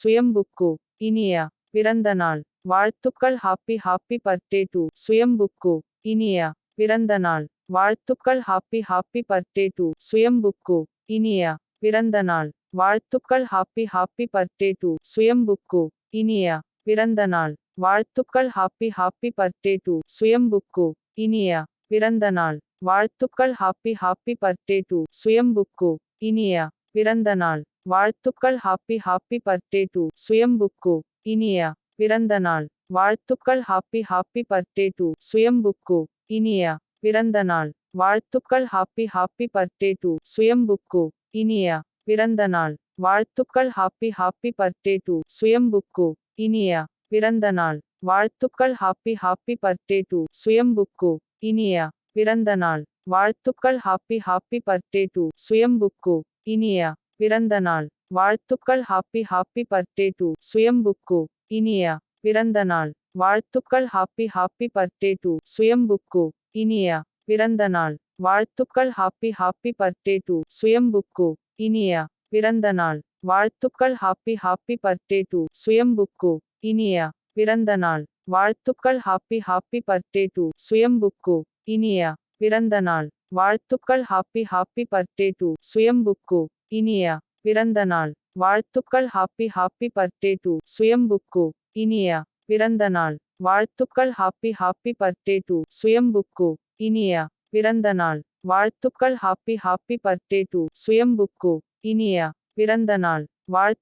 சுயம்புக்கு இனிய பிறந்தநாள் வாழ்த்துக்கள். ஹாப்பி ஹாப்பி பர்த்டே டு சுயம்புக்கு இனிய பிறந்தநாள் வாழ்த்துக்கள். ஹாப்பி ஹாப்பி பர்த்டே டு சுயம்புக்கு இனிய பிறந்தநாள் வாழ்த்துக்கள். ஹாப்பி ஹாப்பி பர்த்டே டு சுயம்புக்கு இனிய பிறந்தநாள் வாழ்த்துக்கள். ஹாப்பி ஹாப்பி பர்த்டே டு சுயம்புக்கு இனிய பிறந்தநாள் வாழ்த்துக்கள். ஹாப்பி ஹாப்பி பர்த்டே டு சுயம்புக்கு இனிய பிறந்தநாள் வாழ்த்துக்கள். ஹாப்பி ஹாப்பி பர்த்டே டு சுயம்புக்கு இனிய பிறந்தநாள் வாழ்த்துக்கள். ஹாப்பி ஹாப்பி பர்த்டே டு சுயம்புக்கு இனிய பிறந்தநாள் வாழ்த்துக்கள். ஹாப்பி ஹாப்பி பர்த்டே டு சுயம்புக்கு இனிய பிறந்தநாள் வாழ்த்துக்கள். ஹாப்பி ஹாப்பி பர்த்டே டு சுயம்புக்கு இனிய பிறந்தநாள் வாழ்த்துக்கள். ஹாப்பி ஹாப்பி பர்த்டே டு சுயம்புக்கு இனிய பிறந்தநாள் வாழ்த்துக்கள். ஹாப்பி ஹாப்பி பர்த்டே டு சுயம்புக்கு இனிய பிறந்தநாள் வாழ்த்துக்கள். ஹாப்பி ஹாப்பி பர்த்டே டு சுயம்புக்கு இனிய பிறந்தநாள் வாழ்த்துக்கள். ஹாப்பி ஹாப்பி பர்த்டே டு சுயம்புக்கு இனிய பிறந்தநாள் வாழ்த்துக்கள். ஹாப்பி ஹாப்பி பர்த்டே டு சுயம்புக்கு இனிய பிறந்தநாள் வாழ்த்துக்கள். ஹாப்பி ஹாப்பி பர்த்டே டு சுயம்புக்கு இனிய பிறந்தநாள் வாழ்த்துக்கள். ஹாப்பி ஹாப்பி பர்த்டே டு சுயம்புக்கு இனிய பிறந்தநாள் வாழ்த்துக்கள். ஹாப்பி ஹாப்பி பர்த்டே டு சுயம்புக்கு இனிய பிறந்தநாள் வாழ்த்துக்கள். ஹாப்பி ஹாப்பி பர்த்டே டு சுயம்புக்கு இனிய பிறந்தநாள் வாழ்த்துக்கள். ஹாப்பி ஹாப்பி பர்த்டே டு சுயம்புக்கு இனிய பிறந்தநாள் வாழ்த்துக்கள். ஹாப்பி ஹாப்பி பர்த்டே டு சுயம்புக்கு இனிய பிறந்தநாள் வாழ்த்து